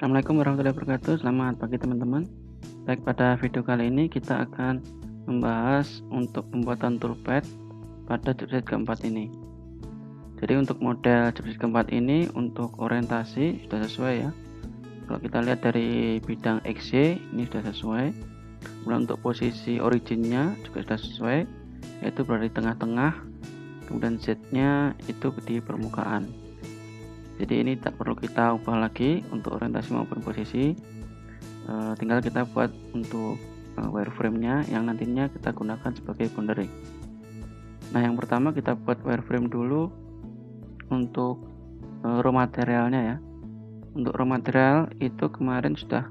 Assalamualaikum warahmatullahi wabarakatuh. Selamat pagi teman-teman. Baik, pada video kali ini kita akan membahas untuk pembuatan toolpad pada chipset keempat ini. Jadi untuk model chipset keempat ini untuk orientasi sudah sesuai ya. Kalau kita lihat dari bidang XY ini sudah sesuai. Kemudian untuk posisi originnya juga sudah sesuai, yaitu berada di tengah-tengah. Kemudian Z-nya itu di permukaan. Jadi ini tak perlu kita ubah lagi untuk orientasi maupun posisi, tinggal kita buat untuk wireframe-nya yang nantinya kita gunakan sebagai boundary. Nah, yang pertama kita buat wireframe dulu untuk raw materialnya ya. Untuk raw material itu kemarin sudah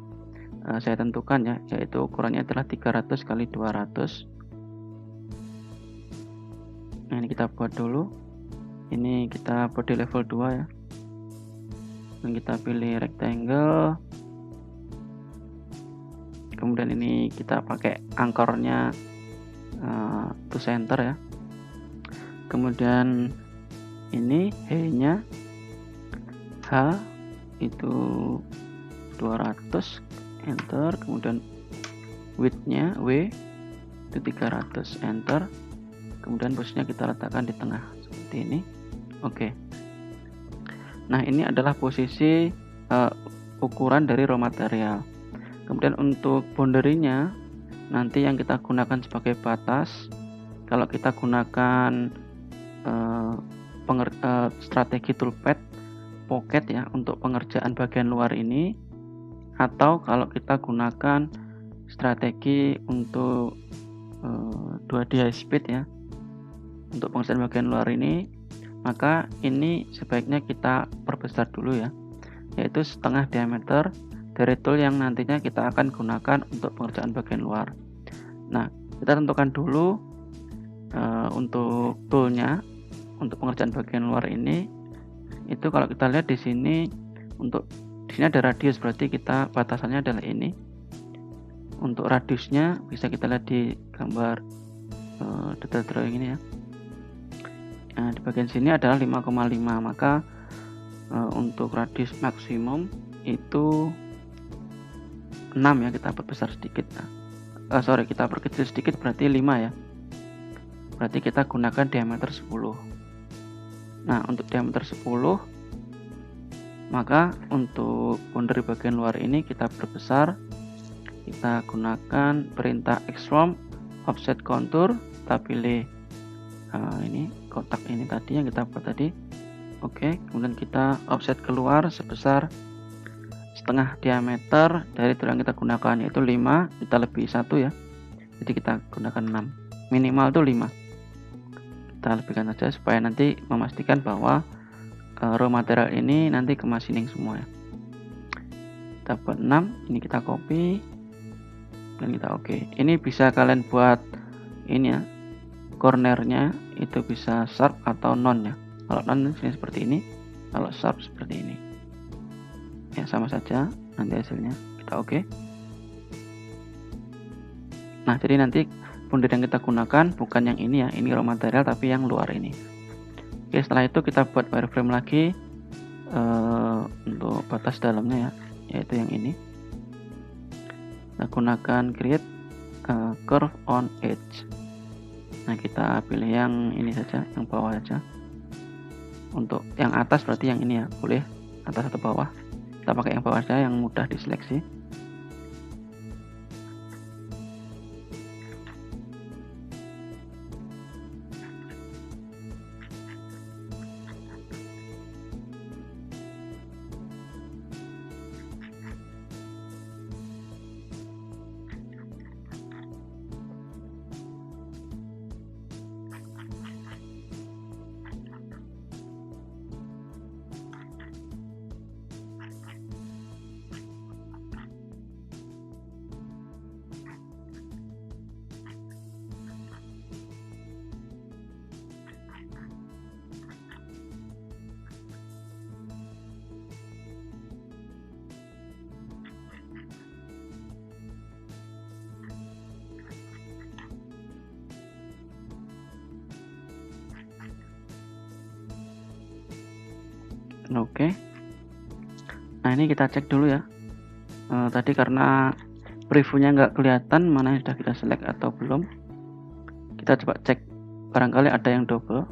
saya tentukan ya, yaitu ukurannya adalah 300 x 200. Nah, ini kita buat dulu. Ini kita buat di level 2 ya. Dan kita pilih rectangle, kemudian ini kita pakai angkornya to center ya. Kemudian ini H-nya H itu 200, enter. Kemudian width-nya W itu 300, enter. Kemudian posisinya kita letakkan di tengah seperti ini. Oke. Nah, ini adalah posisi ukuran dari raw material. Kemudian untuk boundary-nya nanti yang kita gunakan sebagai batas, kalau kita gunakan strategi toolpad pocket ya untuk pengerjaan bagian luar ini, atau kalau kita gunakan strategi untuk 2D high speed ya untuk pengerjaan bagian luar ini, maka ini sebaiknya kita perbesar dulu ya, yaitu setengah diameter dari tool yang nantinya kita akan gunakan untuk pengerjaan bagian luar. Nah, kita tentukan dulu untuk toolnya untuk pengerjaan bagian luar ini. Itu kalau kita lihat di sini, untuk di sini ada radius, berarti kita batasannya adalah ini. Untuk radiusnya bisa kita lihat di gambar detail drawing ini ya. Nah, di bagian sini adalah 5,5, maka untuk radius maksimum itu 6 ya, kita perbesar sedikit. Kita perkecil sedikit, berarti 5 ya. Berarti kita gunakan diameter 10. Nah, untuk diameter 10, maka untuk boundary bagian luar ini kita perbesar. Kita gunakan perintah extrude offset contour, kita pilih ini kotak ini tadi yang kita buat tadi. Oke, kemudian kita offset keluar sebesar setengah diameter dari tool yang kita gunakan, yaitu 5, kita lebih 1 ya, jadi kita gunakan 6, minimal itu 5. Kita lebihkan saja supaya nanti memastikan bahwa raw material ini nanti ke machining semua ya. Kita buat 6, ini kita copy dan kita oke. Ini bisa kalian buat ini ya, cornernya itu bisa sharp atau non ya. Kalau non sini seperti ini, kalau sharp seperti ini ya, sama saja nanti hasilnya. Kita oke. Nah, jadi nanti boundary yang kita gunakan bukan yang ini ya, ini raw material, tapi yang luar ini. Oke, setelah itu kita buat wireframe lagi untuk batas dalamnya ya, yaitu yang ini. Kita gunakan create curve on edge. Nah, kita pilih yang ini saja, yang bawah saja. Untuk yang atas berarti yang ini ya, boleh atas atau bawah. Kita pakai yang bawah saja, yang mudah diseleksi. Oke. Nah, ini kita cek dulu ya. Tadi karena previewnya nggak kelihatan mana yang sudah kita select atau belum, kita coba cek, barangkali ada yang double.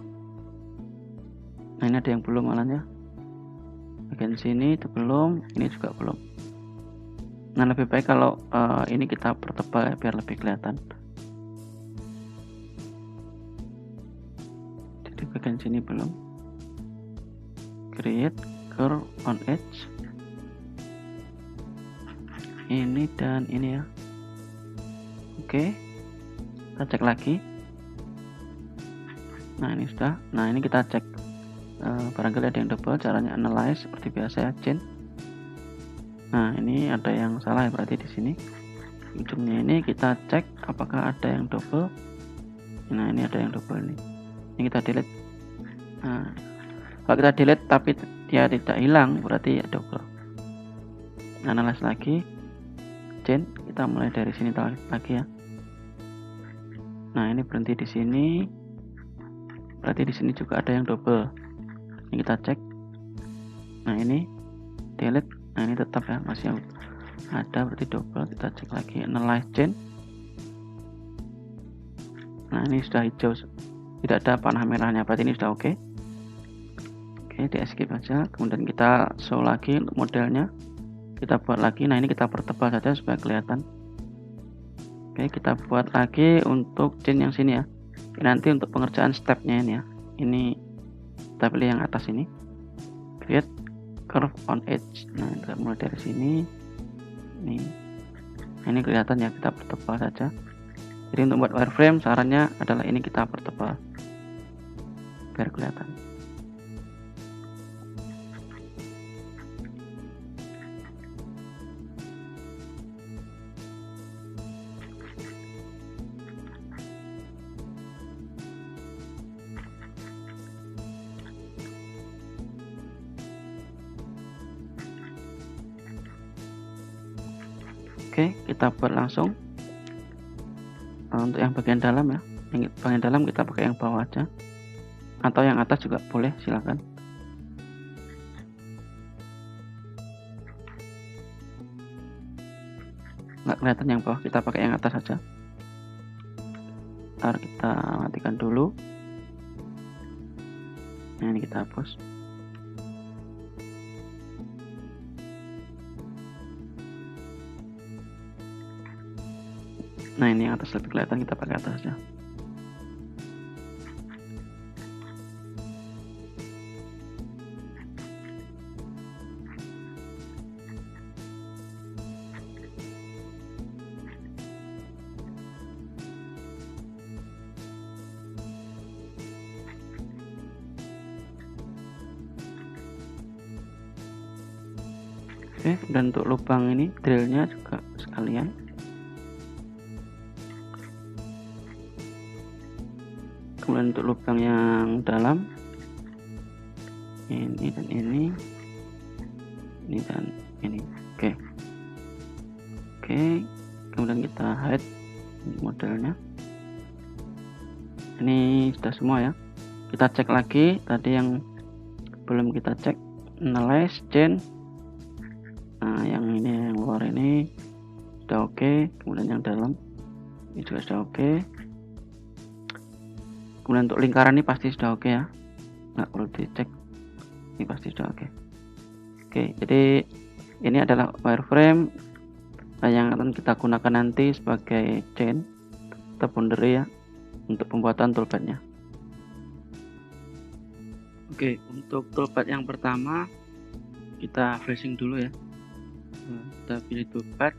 Nah, ini ada yang belum malahnya, bagian sini itu belum, ini juga belum. Nah, lebih baik kalau ini kita pertebal ya, biar lebih kelihatan. Jadi bagian sini belum. Create curve on edge, ini dan ini ya. Oke, kita cek lagi. Nah, ini sudah. Nah, ini kita cek, barangkali ada yang double. Caranya analyze seperti biasa ya, chain. Nah, ini ada yang salah ya, berarti di sini ujungnya ini kita cek apakah ada yang double. Nah, ini ada yang double ini kita delete. Nah, kalau kita delete tapi dia tidak hilang, berarti ya double. Analyze lagi, chain, kita mulai dari sini lagi ya. Nah, ini berhenti di sini, berarti di sini juga ada yang double. Ini kita cek. Nah, ini delete. Nah, ini tetap ya, masih ada, berarti double. Kita cek lagi, analyze chain. Nah, ini sudah hijau, tidak ada panah merahnya, berarti ini sudah oke. Oke, di escape aja. Kemudian kita show lagi untuk modelnya, kita buat lagi. Nah, ini kita pertebal saja supaya kelihatan. Oke, kita buat lagi untuk chain yang sini ya. Ini nanti untuk pengerjaan stepnya ini ya. Ini kita pilih yang atas ini, create curve on edge. Nah, kita mulai dari sini. Nah, ini kelihatan ya, kita pertebal saja. Jadi untuk buat wireframe sarannya adalah ini kita pertebal biar kelihatan. Oke, kita buat langsung. Untuk yang bagian dalam ya, yang bagian dalam kita pakai yang bawah aja, atau yang atas juga boleh, silakan. Nggak kelihatan yang bawah, kita pakai yang atas saja. Ntar kita matikan dulu. Nah, ini kita hapus. Nah, ini yang atas lebih kelihatan, kita pakai atasnya. Oke, dan untuk lubang ini drillnya juga sekalian. Kemudian untuk lubang yang dalam, ini dan ini dan ini. Oke, kemudian kita hide modelnya. Ini sudah semua ya. Kita cek lagi tadi yang belum kita cek, analyze chain. Nah, yang ini, yang luar ini sudah oke. Kemudian yang dalam ini juga sudah oke. Kemudian untuk lingkaran ini pasti sudah oke ya, nggak perlu dicek, ini pasti sudah oke. Oke, jadi ini adalah wireframe yang akan kita gunakan nanti sebagai chain atau boundary ya, untuk pembuatan toolpath-nya. Oke, untuk toolpath yang pertama kita flashing dulu ya. Kita pilih toolpath.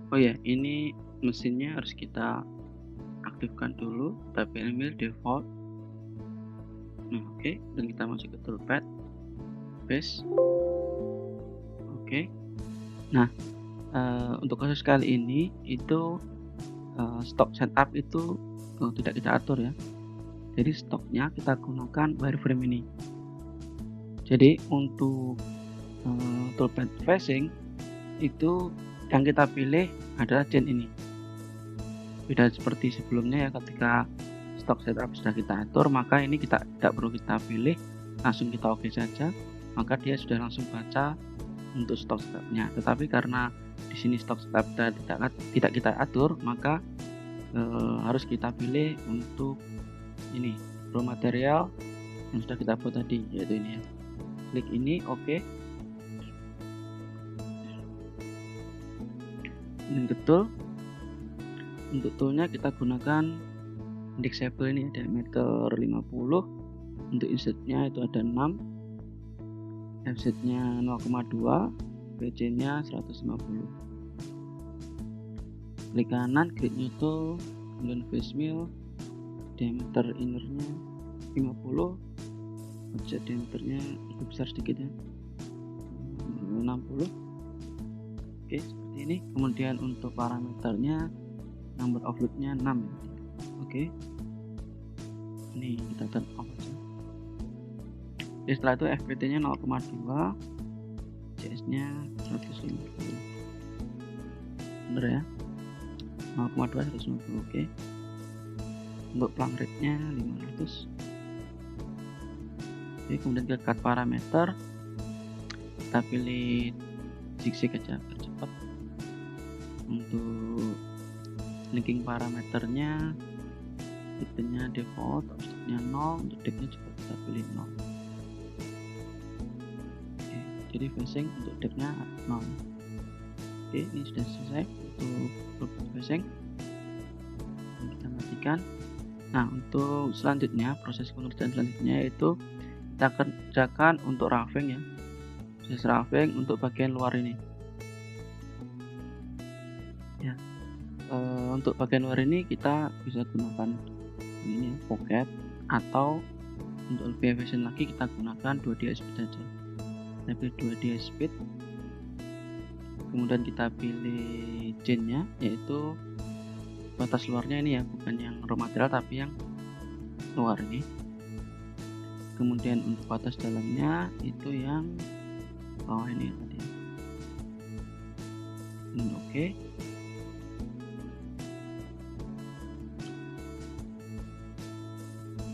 Oh ya, ini mesinnya harus kita aktifkan dulu, kita pilih default. Nah, oke, dan kita masuk ke toolpath, base. Oke. Nah, untuk kasus kali ini itu stok setup itu tidak kita atur ya. Jadi stoknya kita gunakan wireframe ini. Jadi untuk toolpath facing itu yang kita pilih adalah chain ini. Beda seperti sebelumnya ya, ketika stok setup sudah kita atur, maka ini kita tidak perlu kita pilih, langsung kita oke saja, maka dia sudah langsung baca untuk stok stepnya. Tetapi karena di sini stok step tidak kita atur, maka harus kita pilih untuk ini raw material yang sudah kita buat tadi, yaitu ini ya. Klik ini, oke. Ini betul. Untuk toolnya kita gunakan indexable ini, diameter 50. Untuk insertnya itu ada 6, offsetnya 0,2, VC nya 150. Klik kanan, klik nyuto, kemudian face mill, diameter innernya 50, offset diameternya lebih besar sedikit ya, 60. Oke, seperti ini. Kemudian untuk parameternya number of loop-nya 6 ya. Oke, ini kita turn off aja. Oke, setelah itu FPT nya 0,2, CS nya 150, bener ya, 0,2 150. Oke, untuk plumb rate nya 500. Oke, kemudian ke cut parameter, kita pilih zigzag aja biar cepat. Untuk linking parameternya, tipenya default, offsetnya 0, untuk depth-nya juga kita pilih 0. Oke, jadi facing untuk depth-nya 0. Oke, ini sudah selesai untuk facing. Ini kita matikan. Nah, untuk selanjutnya, proses pengerjaan selanjutnya yaitu kita kerjakan untuk roughing ya. Proses roughing untuk bagian luar ini ya. Untuk bagian luar ini kita bisa gunakan ini pocket, atau untuk lebih efisien lagi kita gunakan 2D speed saja. Kita pilih 2D speed, kemudian kita pilih chainnya, yaitu batas luarnya ini ya, bukan yang raw material tapi yang luar ini. Kemudian untuk batas dalamnya itu yang bawah ini tadi. Ini oke.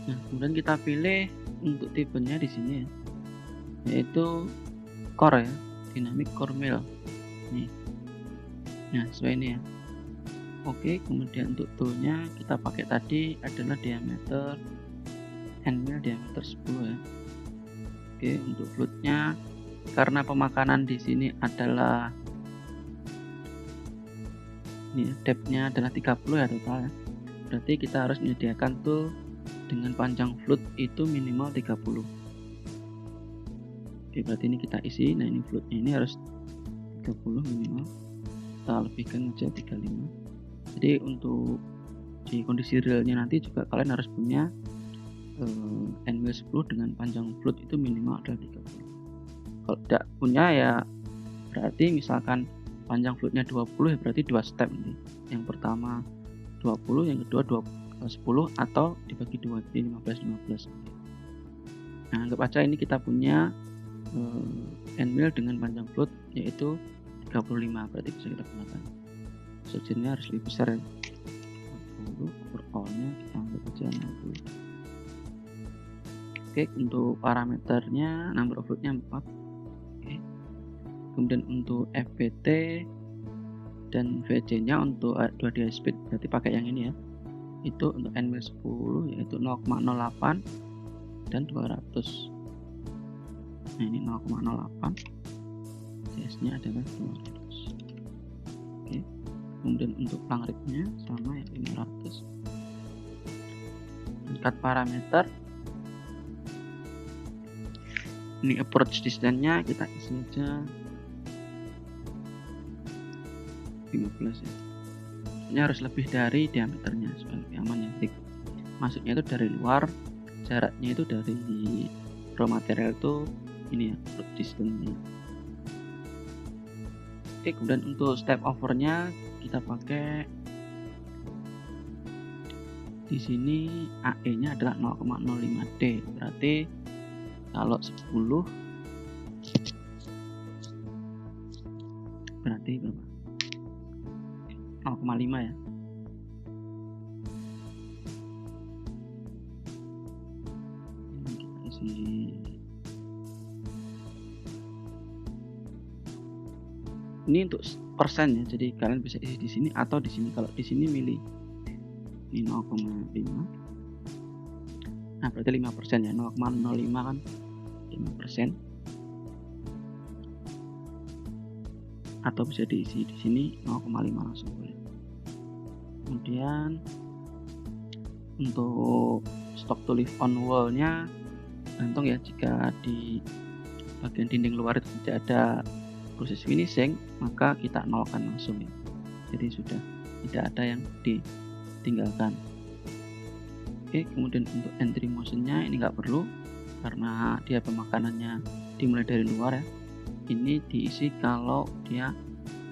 Nah, kemudian kita pilih untuk tipenya di sini ya, yaitu core ya, dynamic core mill. Nih. Nah, sesuai ini ya. Oke, kemudian untuk toolnya kita pakai tadi adalah diameter end mill diameter 10 ya. Oke, untuk floatnya karena pemakanan di sini adalah ini ya, depth-nya adalah 30 ya total ya. Berarti kita harus menyediakan tool dengan panjang float itu minimal 30. Oke, berarti ini kita isi. Nah, ini floatnya ini harus 30 minimal. Kita lebihkan aja 35. Jadi untuk di kondisi realnya nanti juga kalian harus punya end mill 10 dengan panjang float itu minimal adalah 30. Kalau tidak punya ya berarti misalkan panjang floatnya 20 ya berarti 2 step nanti. Yang pertama 20, yang kedua 10, atau dibagi 2 jadi 15. Nah, anggap aja ini kita punya end mill dengan panjang float yaitu 35, berarti bisa kita gunakan. Sejennya harus lebih besar ya. 40, overall-nya kita anggap aja 60. Oke, untuk parameternya number of loop-nya 4. Oke. Kemudian untuk FPT dan VC-nya untuk 2D speed berarti pakai yang ini ya. Itu untuk end mill 10 yaitu 0,08 dan 200. Nah, ini 0,08. CS-nya adalah 200. Oke. Kemudian untuk plumb rate-nya sama ya 500. Cut parameter. Ini approach distance-nya kita isi aja 15 ya. Ini harus lebih dari diameternya supaya lebih aman ya. Jadi, masuknya itu dari luar, jaraknya itu dari raw material itu ini ya, approach distance-nya. Oke, kemudian untuk step over-nya kita pakai di sini AE-nya adalah 0,05D. Berarti kalau 10 berarti berapa? 0,5 ya. Ini kita isi Ini untuk persen ya, jadi kalian bisa isi di sini atau di sini. Kalau di sini milih ini 0,5, nah berarti 5% ya, 0,05 kan 5%, atau bisa diisi di sini 0,5 langsung boleh. Kemudian untuk stock to live on wall-nya gantung ya, jika di bagian dinding luar itu tidak ada proses finishing, maka kita nolkan langsung ya. Jadi sudah tidak ada yang ditinggalkan. Oke, kemudian untuk entry motion-nya ini nggak perlu karena dia pemakanannya dimulai dari luar ya. Ini diisi kalau dia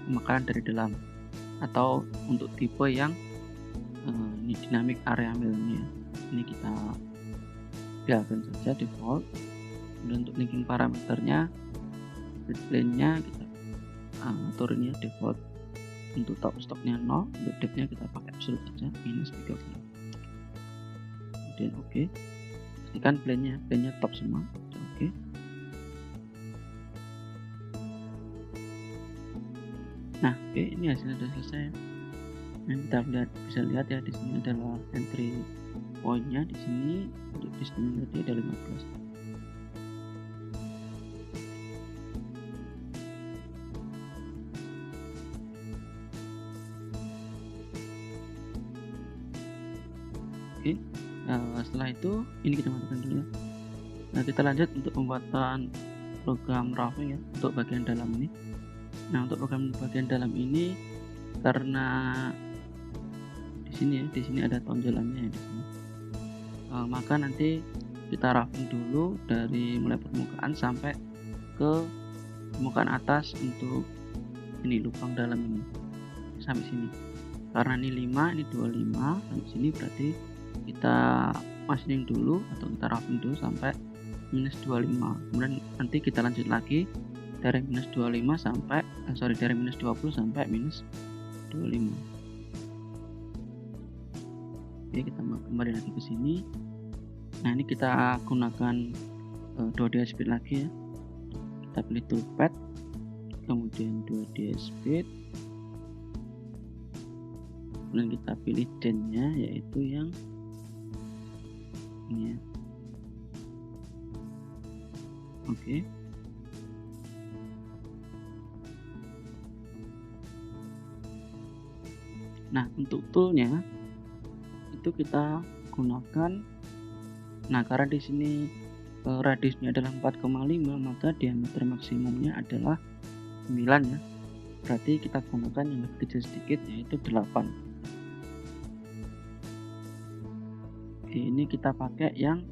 pemakanan dari dalam, atau untuk tipe yang ini dynamic area mill ya. Ini kita biarkan saja default. Kemudian untuk linking parameternya, grid plane-nya kita turunin ya default. Untuk top stocknya 0, untuk depth-nya kita pakai absolute saja -30. Kemudian oke. Pastikan plane-nya top semua. Oke. Nah, oke, ini hasilnya sudah selesai. Nah, kita bisa lihat ya, di sini adalah entry point-nya di sini. Untuk distance tadi ada 15. Oke, setelah itu ini kita matikan dulu ya. Nah, kita lanjut untuk pembuatan program roughing ya untuk bagian dalam ini. Nah, untuk program bagian dalam ini karena di sini ada tonjolannya ya di sini. Maka nanti kita roughing dulu dari mulai permukaan sampai ke permukaan atas untuk ini lubang dalam ini sampai sini. Karena ini 5, ini 25, sampai sini berarti kita masining dulu atau kita roughing dulu sampai -25. Kemudian nanti kita lanjut lagi dari -25 sampai dari -20 sampai -25. Oke, kita kembali lagi ke sini. Nah, ini kita gunakan 2D speed lagi ya. Kita pilih toolpad, kemudian 2D speed, kemudian kita pilih den-nya yaitu yang ini ya. Oke. Nah, untuk toolnya itu kita gunakan, nah karena di sini radiusnya adalah 4,5, maka diameter maksimumnya adalah 9 ya. Berarti kita gunakan yang lebih kecil sedikit yaitu 8. Oke, ini kita pakai yang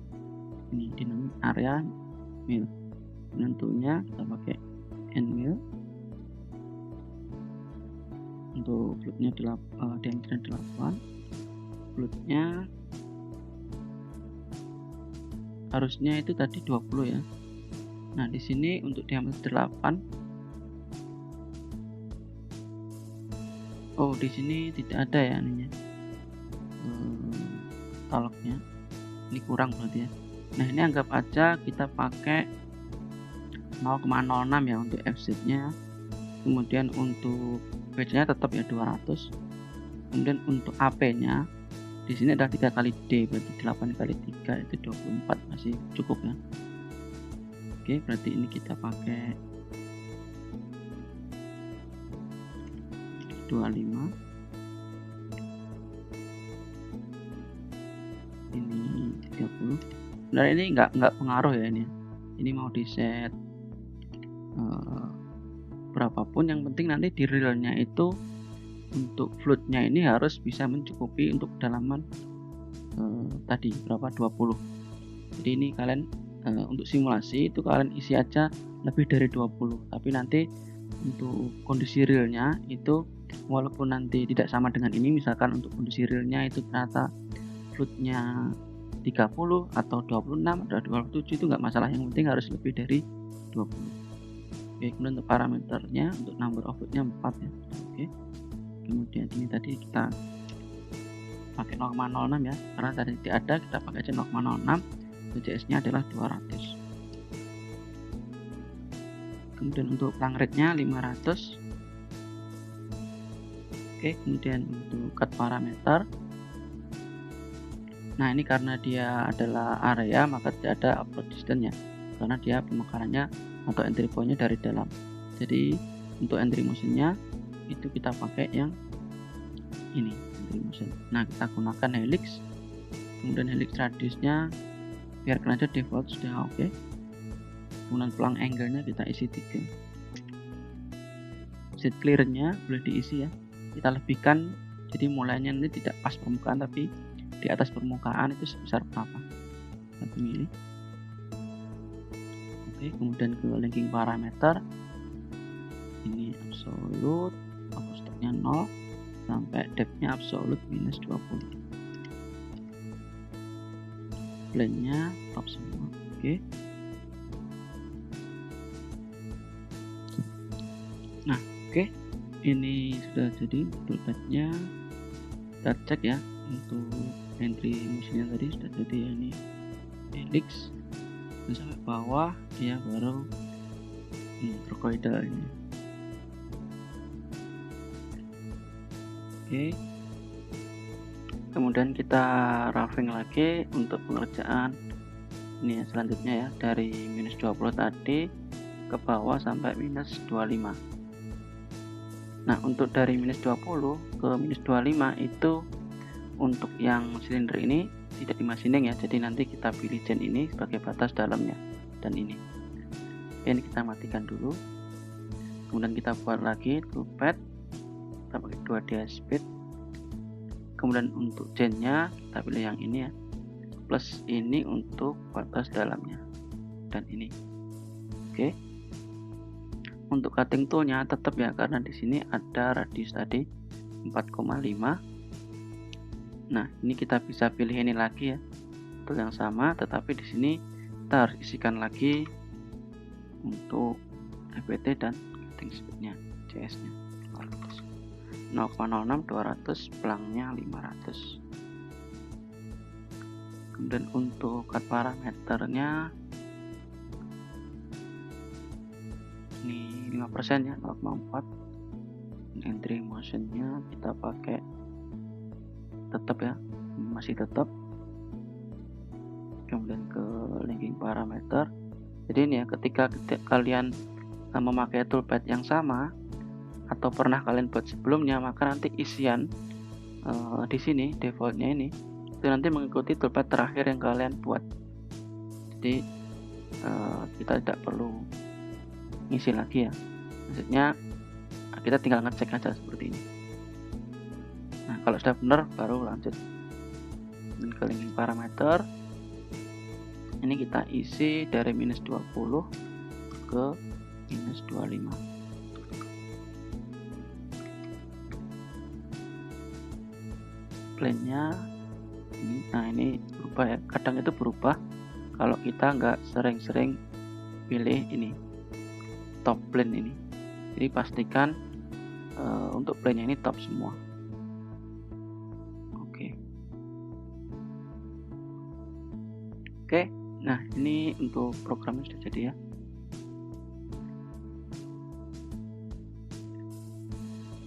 ini dynamic area mill. Tentunya kita pakai end mill. Untuk fluidnya diameternya 8. Fluidnya harusnya itu tadi 20 ya. Nah, di sini untuk diameter 8. Oh, di sini tidak ada ya ininya. Taloknya. Ini kurang berarti ya. Nah, ini anggap aja kita pakai 0,06 ya untuk FZ-nya. Kemudian untuk B-nya tetap ya 200. Kemudian untuk AP-nya di sini ada 3 kali D, berarti 8 kali 3 itu 24, masih cukup ya. Oke, berarti ini kita pakai 25. Ini 30. Nah, ini nggak pengaruh ya ini. Ini mau di set berapapun, yang penting nanti di realnya itu untuk fluidnya ini harus bisa mencukupi untuk kedalaman tadi berapa 20. Jadi ini kalian untuk simulasi itu kalian isi aja lebih dari 20, tapi nanti untuk kondisi realnya itu walaupun nanti tidak sama dengan ini, misalkan untuk kondisi realnya itu ternyata fluidnya 30 atau 26 atau 27 itu nggak masalah, yang penting harus lebih dari 20. Oke, kemudian untuk parameternya untuk number of fluidnya 4 ya. Oke, kemudian ini tadi kita pakai 0,06 ya, karena tadi tidak ada, kita pakai aja 0,06. CS nya adalah 200. Kemudian untuk plung rate nya 500. Oke, kemudian untuk cut parameter, nah ini karena dia adalah area maka tidak ada approach distance ya, karena dia pemekarannya atau entry point-nya dari dalam. Jadi untuk entry motion-nya itu kita pakai yang ini, entry motion. Nah, kita gunakan helix, kemudian helix radiusnya biarkan aja default sudah oke. Kemudian pelang angle-nya kita isi 3. Set clear-nya boleh diisi ya, kita lebihkan, jadi mulainya ini tidak pas permukaan tapi di atas permukaan itu sebesar berapa, 1 mili. Oke, kemudian ke linking parameter, ini absolute, stoknya 0 sampai depth-nya absolute minus 20. Plane-nya top semua. Oke. Nah, oke. Ini sudah jadi toolpath-nya. Kita cek ya untuk entry motion-nya tadi sudah jadi ya, ini helix dan sampai bawah dia baru trochoidal ini. Oke. Kemudian kita roughing lagi untuk pengerjaan ini ya, selanjutnya ya, dari minus 20 tadi ke bawah sampai minus 25. Nah, untuk dari minus 20 ke minus 25 itu untuk yang silinder ini tidak di machining ya, jadi nanti kita pilih gen ini sebagai batas dalamnya dan ini. Ini kita matikan dulu, kemudian kita buat lagi toolpath, kita pakai 2D speed, kemudian untuk gennya kita pilih yang ini ya, plus ini untuk batas dalamnya dan ini. Oke. Untuk cutting toolnya tetap ya, karena di sini ada radius tadi 4,5. Nah, ini kita bisa pilih ini lagi ya, tool yang sama, tetapi di sini kita harus isikan lagi untuk FPT dan cutting speednya, CS-nya 0,06 200, pelangnya 500. Kemudian untuk cut parameternya ini 5% ya, 0,4. Entry motionnya kita pakai tetap ya, masih tetap. Kemudian ke linking parameter, jadi ini ya, ketika kalian memakai toolpath yang sama atau pernah kalian buat sebelumnya, maka nanti isian di sini defaultnya ini itu nanti mengikuti toolpath terakhir yang kalian buat. Jadi kita tidak perlu ngisi lagi ya, maksudnya kita tinggal ngecek aja seperti ini. Nah, kalau sudah benar baru lanjut ke linking parameter. Ini kita isi dari minus 20 ke minus 25. Plane-nya ini, nah ini berubah ya, kadang itu berubah kalau kita nggak sering-sering pilih ini top plane ini. Jadi pastikan untuk plane-nya ini top semua. Oke, nah ini untuk programnya sudah jadi ya.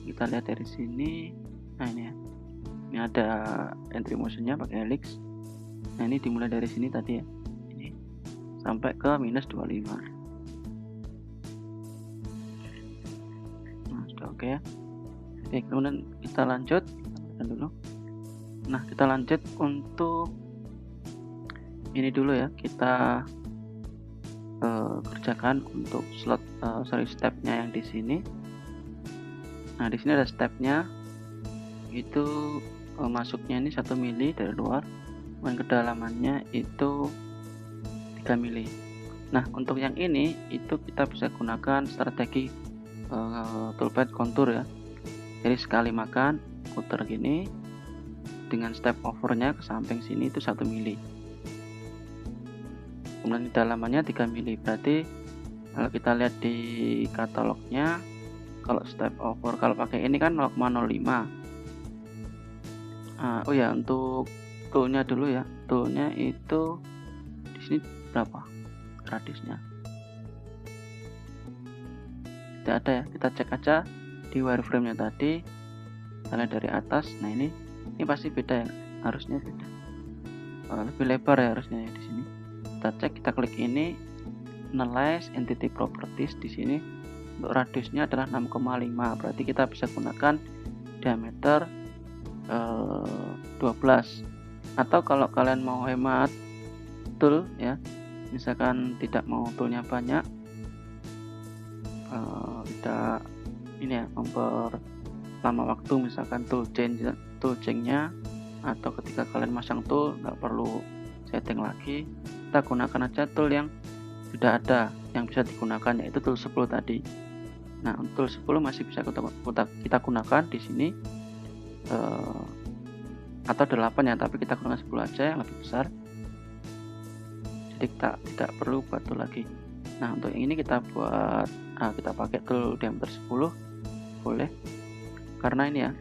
Kita lihat dari sini. Nah ini ya, ini ada entry motionnya pakai helix. Nah ini dimulai dari sini tadi ya, ini sampai ke minus 25. Nah sudah oke ya. Oke, kemudian kita lanjut dulu. Nah kita lanjut untuk ini dulu ya, kita kerjakan untuk slot stepnya yang di sini. Nah di sini ada stepnya, itu masuknya ini 1 mili dari luar, dan kedalamannya itu 3 mili. Nah untuk yang ini itu kita bisa gunakan strategi toolpath contour ya. Jadi sekali makan putar gini dengan step overnya ke samping sini itu 1 mili. Kemudian kedalamannya 3 mili. Berarti kalau kita lihat di katalognya, kalau step over kalau pakai ini kan 0,05. Oh ya, untuk toolnya dulu ya. Toolnya itu di sini berapa radiusnya? Tidak ada ya. Kita cek aja di wireframe-nya tadi. Misalnya dari atas, nah ini pasti beda ya, harusnya beda, lebih lebar ya harusnya ya di sini. Kita cek, kita klik ini, analyze entity properties. Di sini untuk radiusnya adalah 6,5, berarti kita bisa gunakan diameter 12. Atau kalau kalian mau hemat tool ya, misalkan tidak mau toolnya banyak, tidak ini ya, memperlama waktu, misalkan tool change-nya, atau ketika kalian masang tool nggak perlu setting lagi, kita gunakan aja tool yang sudah ada yang bisa digunakan, yaitu tool 10 tadi. Nah, tool 10 masih bisa kita gunakan di sini, atau 8 ya, tapi kita gunakan 10 aja yang lebih besar, jadi kita tidak perlu buat tool lagi. Nah, untuk yang ini kita buat kita pakai tool diameter 10 boleh, karena ini ya,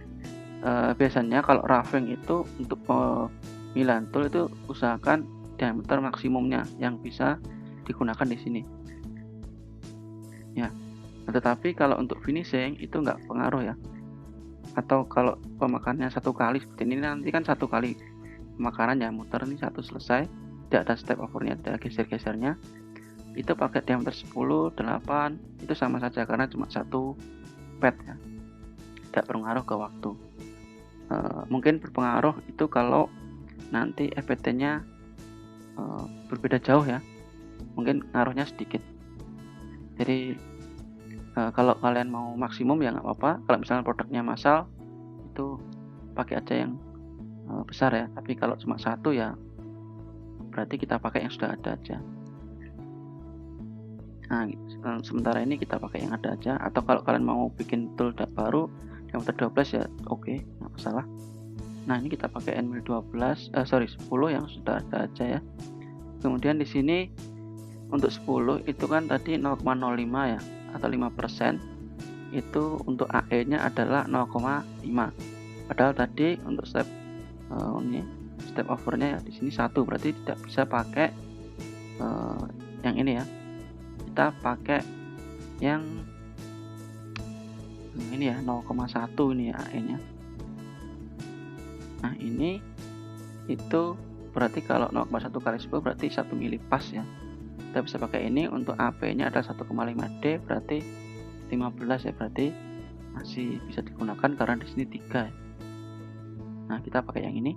biasanya kalau roughing itu untuk pemilihan tool itu usahakan diameter maksimumnya yang bisa digunakan di sini ya. Tetapi kalau untuk finishing itu nggak pengaruh ya, atau kalau pemakannya satu kali seperti ini, nanti kan satu kali pemakaran ya, muter ini satu selesai, tidak ada step overnya, tidak ada geser-gesernya, itu pakai diameter 10, 8 itu sama saja karena cuma satu pad ya, tidak berpengaruh ke waktu. Mungkin berpengaruh itu kalau nanti FPT nya berbeda jauh ya, mungkin ngaruhnya sedikit. Jadi kalau kalian mau maksimum ya nggak apa-apa, kalau misalnya produknya massal itu pakai aja yang besar ya, tapi kalau cuma satu ya berarti kita pakai yang sudah ada aja. Nah, sementara ini kita pakai yang ada aja, atau kalau kalian mau bikin tool baru diameter 12 ya oke, nggak masalah. Nah, ini kita pakai NML 10 yang sudah ada aja ya. Kemudian di sini untuk 10 itu kan tadi 0,05 ya, atau 5%. Itu untuk AE nya adalah 0,5. Padahal tadi untuk step ini step overnya ya di sini 1, berarti tidak bisa pakai yang ini ya. Kita pakai yang ini ya, 0,1 ini ya AE nya. Nah, ini itu berarti kalau 0,1 kali 10 berarti 1 mili pas ya. Kita bisa pakai ini. Untuk AP nya ada 1,5D, berarti 15 ya, berarti masih bisa digunakan karena di sini 3 ya. Nah, kita pakai yang ini.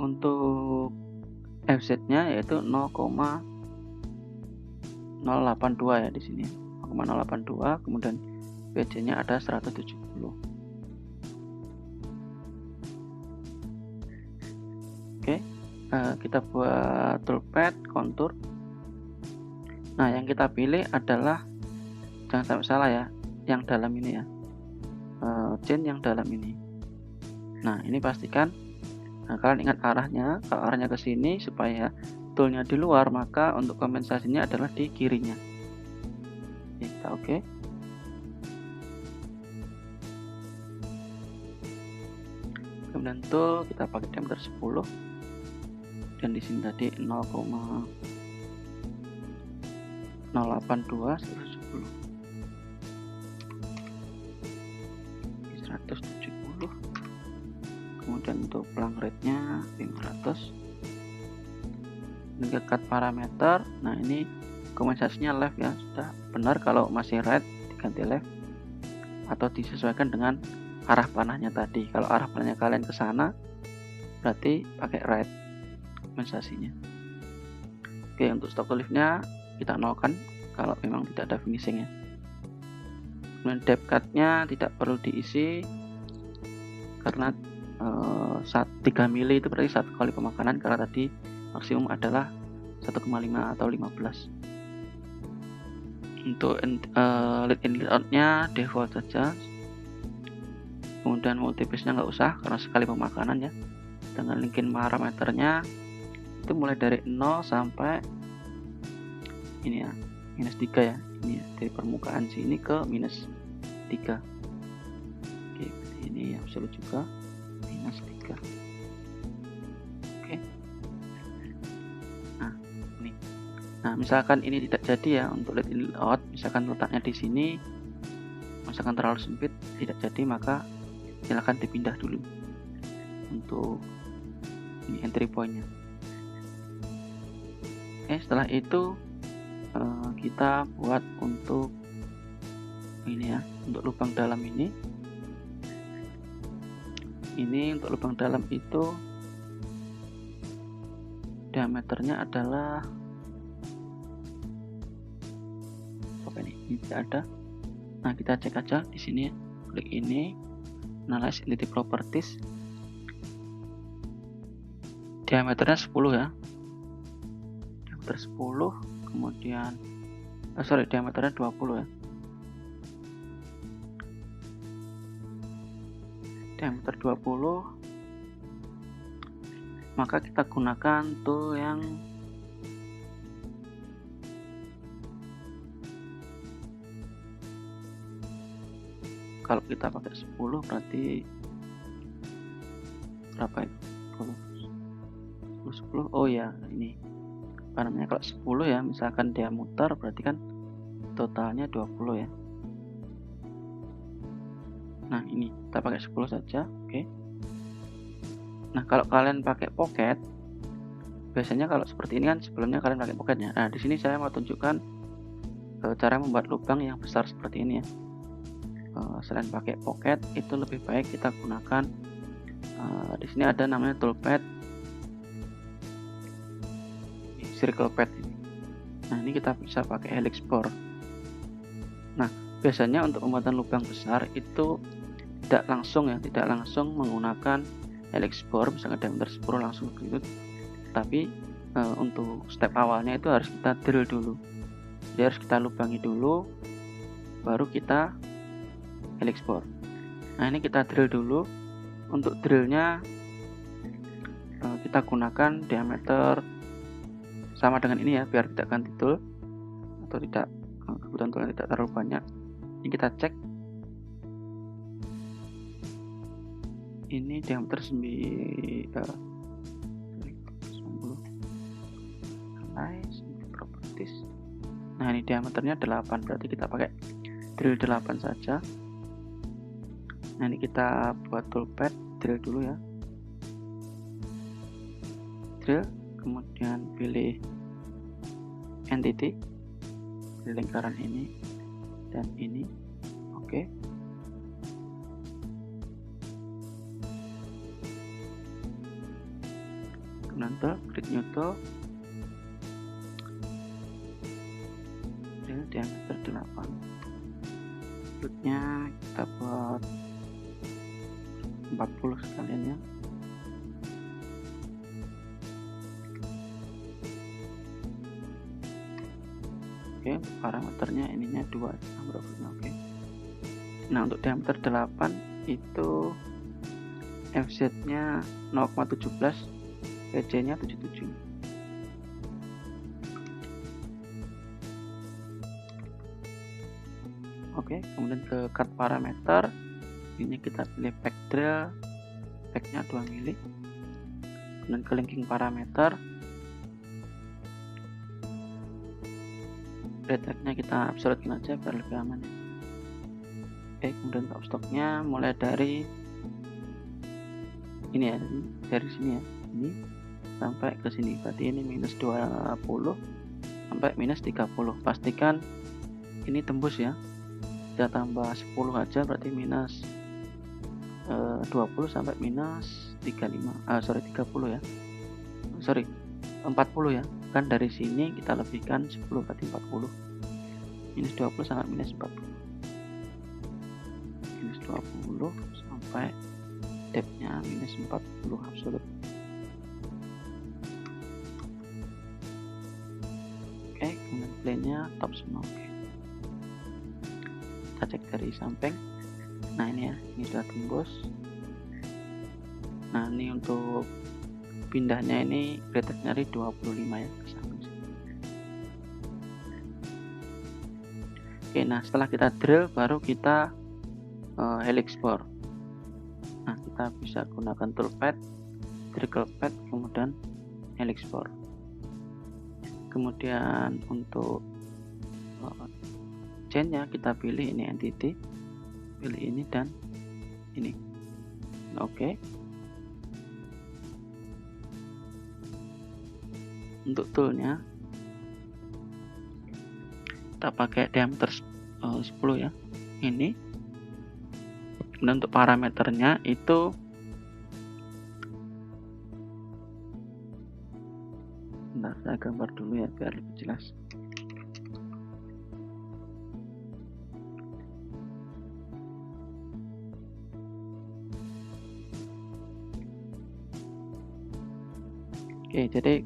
Untuk FZ nya yaitu 0,082 ya di sini, 0,082. Kemudian PJ nya ada 170. Oke, kita buat toolpad kontur. Nah, yang kita pilih adalah, jangan sampai salah ya, yang dalam ini ya, chain yang dalam ini. Nah, ini pastikan kalian ingat arahnya. Kalau arahnya ke sini supaya toolnya di luar, maka untuk kompensasinya adalah di kirinya. Kita oke. Kemudian tool kita pakai diameter 10, dan di sini tadi 0,082 170. 170. Kemudian untuk plug rate-nya 500. Dekat parameter. Nah, ini kompensasinya left ya, sudah benar. Kalau masih right diganti left atau disesuaikan dengan arah panahnya tadi. Kalau arah panahnya kalian ke sana berarti pakai right kompensasinya. Oke, untuk stop to lift-nya kita nolkan kalau memang tidak ada finishingnya. Kemudian depth cut-nya tidak perlu diisi karena 3 mili itu berarti 1 kali pemakanan, karena tadi maksimum adalah 1,5 atau 15. Untuk lead in lead out-nya default saja. Kemudian multipiece-nya nggak usah karena sekali pemakanan ya. Dengan linkin parameternya itu mulai dari 0 sampai ini ya, -3 ya. Ini ya, dari permukaan sini ke -3. Oke, ini absolut juga -3. Oke. Nah, ini. Nah, misalkan ini tidak jadi ya untuk lead in lead out, misalkan letaknya di sini, misalkan terlalu sempit tidak jadi, maka silahkan dipindah dulu untuk ini entry point-nya. Setelah itu kita buat untuk ini ya, untuk lubang dalam ini untuk lubang dalam itu diameternya adalah apa ini tidak ada. Nah, kita cek aja di sini ya, klik ini, analyze entity properties, diameternya 10 ya, diameter 10, kemudian diameternya 20 ya, diameter 20, maka kita gunakan tool yang kalau kita pakai 10 berarti berapa itu? 10. Oh ya, ini apa namanya, kalau 10 ya, misalkan dia muter berarti kan totalnya 20 ya. Nah, ini kita pakai 10 saja. Oke. Nah, kalau kalian pakai pocket, biasanya kalau seperti ini kan sebelumnya kalian pakai pocketnya. Nah, di sini saya mau tunjukkan cara membuat lubang yang besar seperti ini ya. Selain pakai pocket, itu lebih baik kita gunakan di sini ada namanya toolpad, circle pad ini. Nah, ini kita bisa pakai helix bore. Nah, biasanya untuk pembuatan lubang besar itu tidak langsung menggunakan helix bore, misalnya diameter 10 langsung begitu. Tapi untuk step awalnya itu harus kita drill dulu. Jadi harus kita lubangi dulu, baru kita helix bore. Nah, ini kita drill dulu. Untuk drillnya kita gunakan diameter sama dengan ini ya, biar tidak ganti tool atau tidak kebutuhan toolnya tidak terlalu banyak. Ini kita cek, ini diameter 90 properties. Nah, ini diameternya 8, berarti kita pakai drill 8 saja. Nah, ini kita buat toolpad, drill dulu ya, drill, kemudian pilih entity, pilih lingkaran ini dan ini. Oke. Kemudian klik new tool, drill diameter 8. Selanjutnya kita buat 40 sekalian ya. Oke, parameternya ininya 2 berapa? Oke. Nah, untuk diameter 8 itu FZ nya 0,17, PJ nya 77. Oke, kemudian ke cut parameter, ini kita pilih pack drill, packnya 2 mili. Kemudian ke linking parameter, retaknya kita absolutekan aja biar lebih aman ya. Oke, kemudian top stocknya mulai dari ini ya, dari sini ya, ini sampai ke sini, berarti ini minus 20 sampai minus 30. Pastikan ini tembus ya, kita tambah 10 aja berarti minus 20 sampai minus 30 ya, 40 ya, kan dari sini kita lebihkan 10 berarti 40, minus 20 sampai minus 40, minus 20 sampai depthnya minus 40 absolut. Oke, kemudian plane-nya top semua. Oke, kita cek dari samping. Nah, ini ya, ini sudah tembus. Nah, ini untuk pindahnya ini greater nyari 25 ya ke samping. Oke, nah setelah kita drill baru kita helix bore. Nah, kita bisa gunakan toolpad, trickle pad, kemudian helix bore. Kemudian untuk chainnya kita pilih ini entity, pilih ini dan ini. Oke. Untuk toolnya kita pakai diameter 10 ya, ini. Kemudian untuk parameternya itu bentar, saya gambar dulu ya biar lebih jelas. Oke, jadi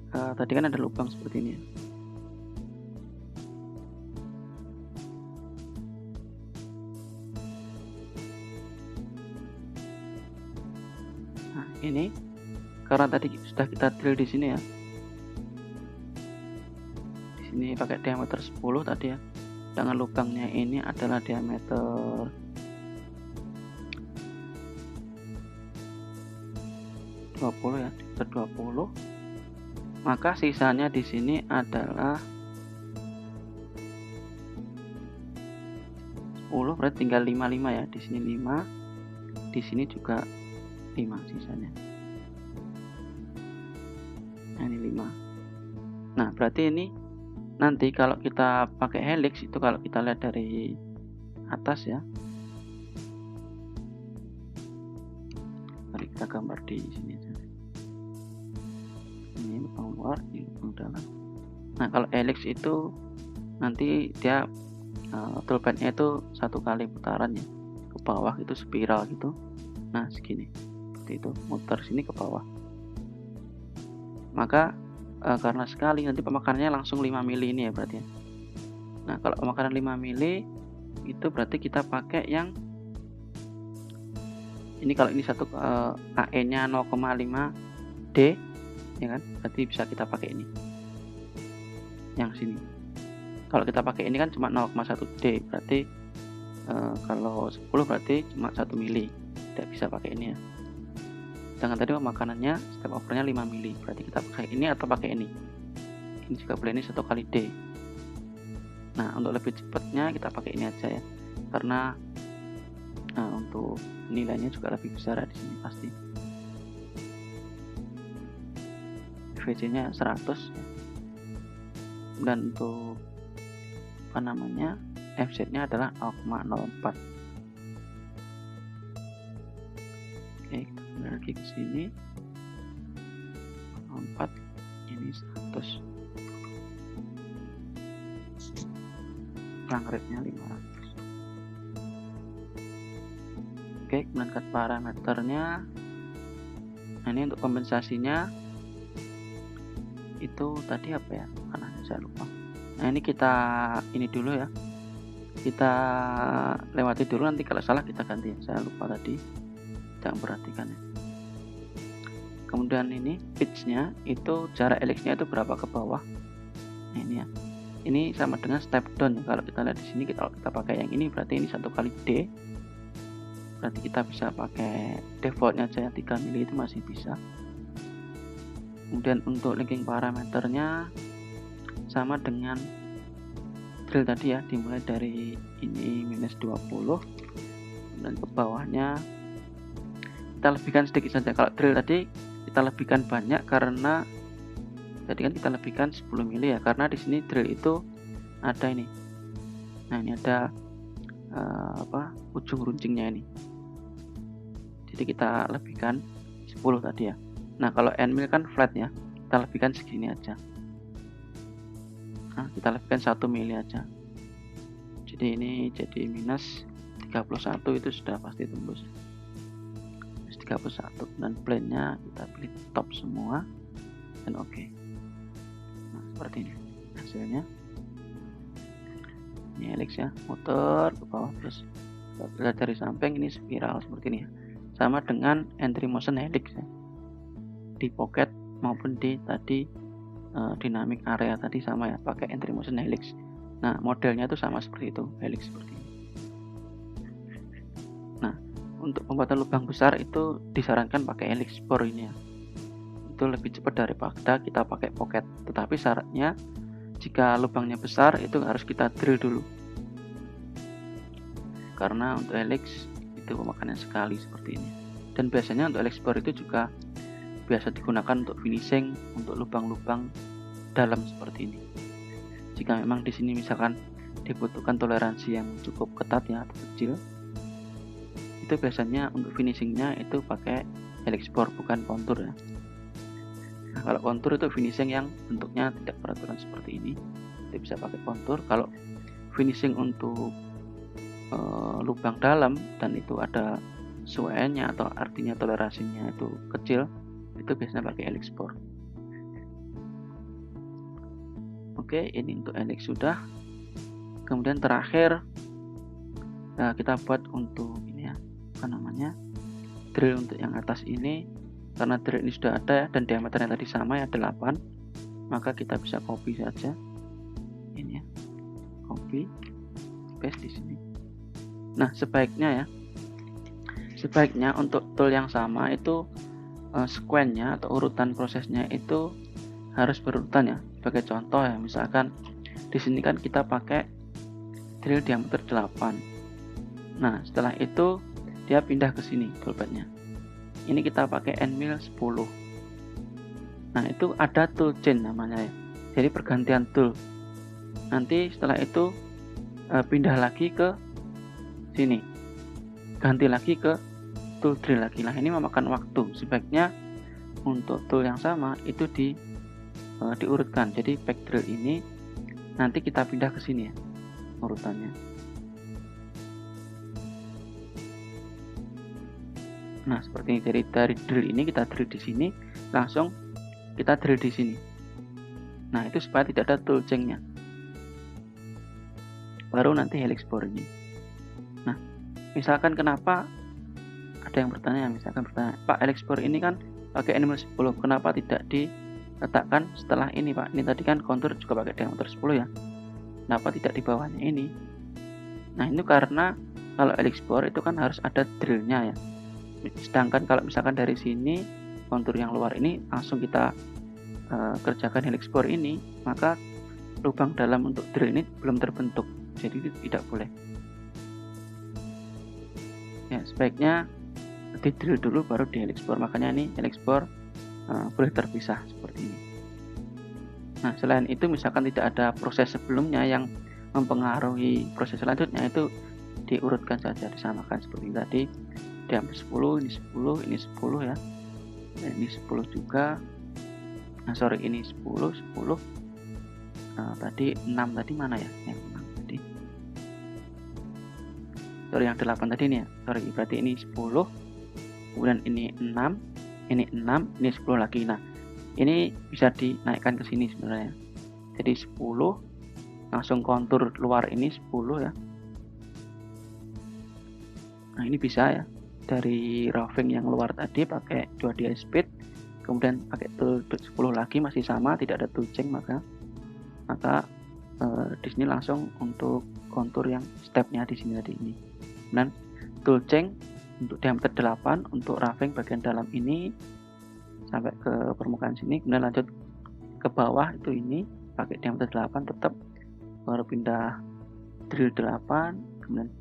tadi kan ada lubang seperti ini ya. Nah, ini karena tadi sudah kita drill di sini ya. Di sini pakai diameter 10 tadi ya. Dengan lubangnya ini adalah diameter 20 ya, 20. Maka sisanya di sini adalah 10, berarti tinggal 55 ya. Di sini 5, di sini juga 5 sisanya. Nah, ini 5. Nah, berarti ini nanti kalau kita pakai helix itu kalau kita lihat dari atas ya. Mari kita gambar di sini aja. Ini lubang luar, ini lubang dalam. Nah, kalau helix itu nanti dia toolpathnya itu 1 kali putaran ya, ke bawah itu spiral gitu. Nah, segini, seperti itu, muter sini ke bawah. Maka karena sekali nanti pemakanannya langsung 5 mili ini ya berarti ya. Nah, kalau pemakanan 5 mili itu berarti kita pakai yang ini. Kalau ini satu AE nya 0,5 D ya kan, berarti bisa kita pakai ini yang sini. Kalau kita pakai ini kan cuma 0,1 D, berarti kalau 10 berarti cuma 1 mili, tidak bisa pakai ini ya. Sedangkan tadi makanannya step overnya 5 mili, berarti kita pakai ini atau pakai ini. Ini juga boleh, ini 1 kali D. Nah, untuk lebih cepatnya kita pakai ini aja ya, karena untuk nilainya juga lebih besar ya di sini pasti. VC-nya 100 ya. Dan untuk apa namanya, FZ-nya adalah 0,04. Oke, kita kembali lagi ke sini. 0,4, ini 100. Rang rate-nya 500. Oke, kemudian cut parameternya. Nah, ini untuk kompensasinya itu tadi apa ya, karena saya lupa. Nah, ini kita ini dulu ya, kita lewati dulu, nanti kalau salah kita ganti. Saya lupa tadi, jangan perhatikan ya. Kemudian ini pitch-nya itu jarak helix-nya itu berapa ke bawah. Nah, ini ya, ini sama dengan step down. Kalau kita lihat di sini, kalau kita pakai yang ini berarti ini 1 kali D, berarti kita bisa pakai defaultnya aja ya, 3 mili itu masih bisa. Kemudian untuk linking parameternya sama dengan drill tadi ya, dimulai dari ini -20 dan ke bawahnya kita lebihkan sedikit saja. Kalau drill tadi kita lebihkan banyak karena tadi kan kita lebihkan 10 mili ya, karena di sini drill itu ada ini. Nah, ini ada ujung runcingnya ini, jadi kita lebihkan 10 tadi ya. Nah, kalau end mill kan flat ya, kita lebihkan segini aja. Nah, kita lebihkan 1 mili aja. Jadi ini jadi minus 31, itu sudah pasti tembus. Minus 31, dan plane-nya kita pilih top semua dan oke. Nah, seperti ini hasilnya. Ini helix ya, muter ke bawah terus kita dari samping, ini spiral seperti ini ya. Sama dengan entry motion helix ya, di pocket maupun di tadi dynamic area tadi sama ya, pakai entry motion helix. Nah, modelnya itu sama seperti itu, helix seperti ini. Nah, untuk pembuatan lubang besar itu disarankan pakai helix bore ini ya, itu lebih cepat daripada kita pakai pocket. Tetapi syaratnya jika lubangnya besar itu harus kita drill dulu. karena untuk helix itu pemakaiannya sekali seperti ini. Dan biasanya untuk helix bore itu juga biasa digunakan untuk finishing untuk lubang-lubang dalam seperti ini. Jika memang di sini misalkan dibutuhkan toleransi yang cukup ketat ya atau kecil, itu biasanya untuk finishingnya itu pakai helix bore, bukan kontur ya. Nah, kalau kontur itu finishing yang bentuknya tidak beraturan seperti ini, itu bisa pakai kontur. Kalau finishing untuk lubang dalam dan itu ada suenya atau artinya toleransinya itu kecil, itu biasanya pakai helix bore. Oke, ini untuk helix sudah. Kemudian terakhir kita buat untuk ini ya, drill untuk yang atas ini. Karena drill ini sudah ada ya, dan diameternya tadi sama ya 8, maka kita bisa copy saja ini ya, copy paste di sini. Nah, sebaiknya untuk tool yang sama itu sequence-nya atau urutan prosesnya itu harus berurutan ya. Sebagai contoh ya, misalkan di sini kan kita pakai drill diameter 8. Nah, setelah itu dia pindah ke sini toolpad-nya. Ini kita pakai end mill 10. Nah, itu ada tool chain namanya ya. Jadi pergantian tool. Nanti setelah itu pindah lagi ke sini. Ganti lagi ke tool drill lagi. Nah, ini memakan waktu. Sebaiknya untuk tool yang sama itu diurutkan. Jadi back drill ini nanti kita pindah ke sini ya urutannya. Nah, seperti ini. Jadi dari drill ini kita drill di sini, langsung kita drill di sini. Nah, itu supaya tidak ada tool chain-nya. Baru nanti helix bore ini. Nah, misalkan kenapa ada yang bertanya, Pak, helix bore ini kan pakai end mill 10, kenapa tidak diletakkan setelah ini, Pak? Ini tadi kan kontur juga pakai diameter 10 ya. Kenapa tidak di bawahnya ini? Nah, ini karena kalau helix bore itu kan harus ada drillnya ya. Sedangkan kalau misalkan dari sini kontur yang luar ini langsung kita kerjakan helix bore ini, maka lubang dalam untuk drill ini belum terbentuk, jadi itu tidak boleh ya. Sebaiknya di drill dulu baru di helix bore, makanya ini helix bore boleh terpisah seperti ini. Nah, selain itu misalkan tidak ada proses sebelumnya yang mempengaruhi proses selanjutnya, itu diurutkan saja, disamakan seperti tadi. Diameter 10, ini 10, ini 10 ya. Nah, ini 10 juga. Nah, sorry, ini 10. Tadi 6 tadi mana ya? Yang 6 tadi. Sorry, yang 8 tadi ini ya. Sorry, berarti ini 10. Kemudian ini 6, ini 6, ini 10 lagi. Nah, ini bisa dinaikkan ke sini sebenarnya. Jadi 10 langsung kontur luar ini 10 ya. Nah, ini bisa ya. Dari roughing yang luar tadi pakai 2D speed, kemudian pakai tool 10 lagi masih sama, tidak ada tool chain, maka di sini langsung untuk kontur yang stepnya di sini tadi ini. Dan tool chain untuk diameter 8 untuk roughing bagian dalam ini sampai ke permukaan sini, kemudian lanjut ke bawah itu ini pakai diameter 8 tetap, baru pindah drill 8, kemudian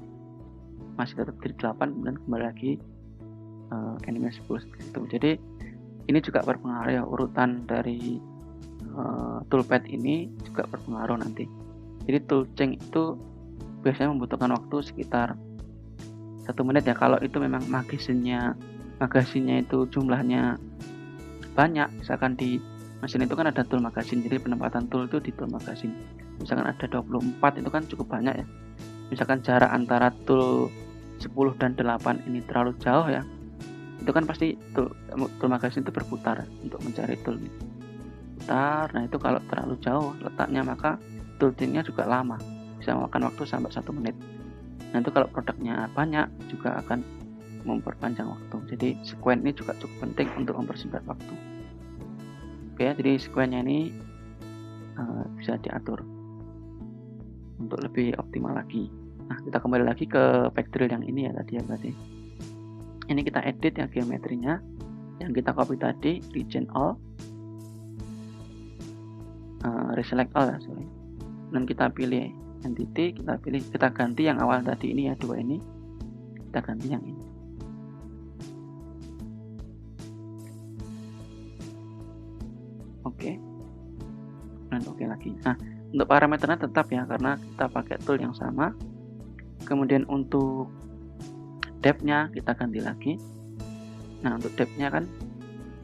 masih tetap drill 8, kemudian kembali lagi anime 10 seperti itu. Jadi ini juga berpengaruh ya, urutan dari toolpad ini juga berpengaruh nanti. Jadi tool chain itu biasanya membutuhkan waktu sekitar 1 menit ya. Kalau itu memang magazinnya itu jumlahnya banyak, misalkan di mesin itu kan ada tool magazine, jadi penempatan tool itu di tool magazine. Misalkan ada 24, itu kan cukup banyak ya. Misalkan jarak antara tool 10 dan 8 ini terlalu jauh ya, itu kan pasti tool magazine itu berputar untuk mencari tool ini. Putar, nah itu kalau terlalu jauh letaknya maka tool chain-nya juga lama, bisa memakan waktu sampai 1 menit. Nah itu kalau produknya banyak juga akan memperpanjang waktu. Jadi sequence ini juga cukup penting untuk mempersingkat waktu. Oke, jadi sequence-nya ini bisa diatur untuk lebih optimal lagi. Nah, kita kembali lagi ke back drill yang ini ya tadi ya, berarti ini kita edit ya geometrinya yang kita copy tadi, region all, reselect all ya, sorry. Dan kita pilih entity, kita ganti yang awal tadi ini ya, 2 ini kita ganti yang ini. Oke, dan oke lagi. Nah, untuk parameternya tetap ya, karena kita pakai tool yang sama. Kemudian untuk depth-nya kita ganti lagi. Nah, untuk depth-nya kan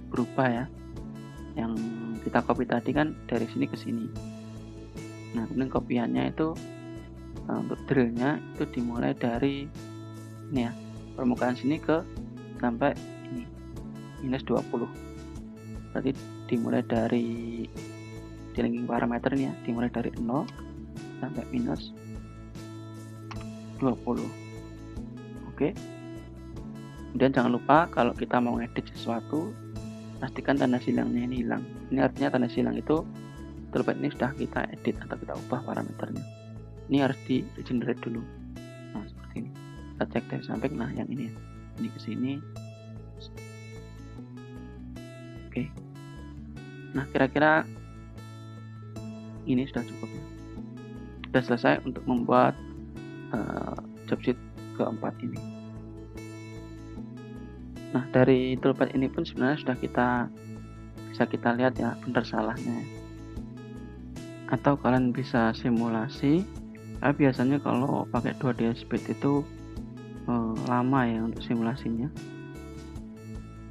berubah ya, yang kita copy tadi kan dari sini ke sini. Nah, kemudian kopiannya itu untuk drill-nya itu dimulai dari ini ya, permukaan sini ke sampai ini minus 20. Berarti dimulai dari di linking parameter ini ya, dimulai dari 0 sampai minus 20. Oke. Kemudian jangan lupa kalau kita mau ngedit sesuatu, pastikan tanda silangnya ini hilang. Ini artinya tanda silang itu toolpad ini sudah kita edit atau kita ubah parameternya. Ini harus di regenerate dulu. Nah, seperti ini. Kita cek dari samping. Nah, yang ini ya. Ini ke sini. Oke. Nah, kira-kira ini sudah cukup ya. Sudah selesai untuk membuat job sheet keempat ini. Nah, dari toolpad ini pun sebenarnya sudah bisa kita lihat ya benar salahnya. Atau kalian bisa simulasi. Biasanya kalau pakai 2D Speed itu lama ya untuk simulasinya.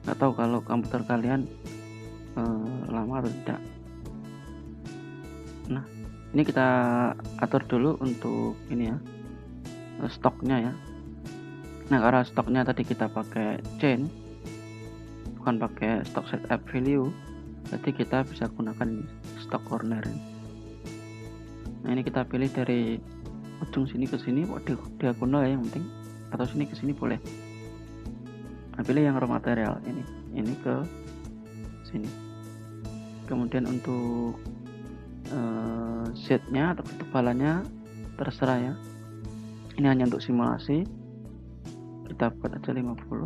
Nggak tahu kalau komputer kalian lama atau tidak. Nah, ini kita atur dulu untuk ini ya, stoknya ya. Nah, karena stoknya tadi kita pakai chain, bukan pakai stock setup value, jadi kita bisa gunakan ini, stock corner. Nah, ini kita pilih dari ujung sini ke sini, diagonal ya yang penting, atau sini ke sini boleh. Nah, pilih yang raw material ini ke sini. Kemudian untuk sheet-nya atau ketebalannya terserah ya. Ini hanya untuk simulasi. Kita buat aja 50.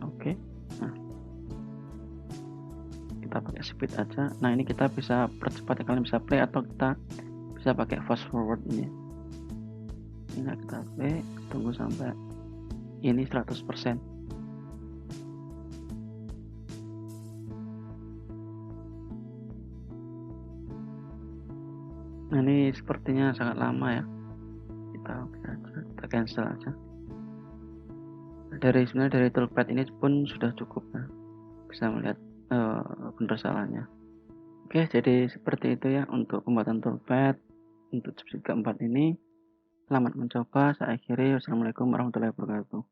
Oke. Nah, kita pakai speed aja. Nah, ini kita bisa percepat, kalian bisa play atau kita bisa pakai fast forward ini. Ini kita play, tunggu sampai ini 100%. Nah, ini sepertinya sangat lama ya. Kita cancel aja. Sebenarnya dari toolpad ini pun sudah cukup ya. Bisa melihat benar salahnya. Oke, jadi seperti itu ya untuk pembuatan toolpad untuk job sheet keempat ini. Selamat mencoba. Saya akhiri. Wassalamualaikum warahmatullahi wabarakatuh.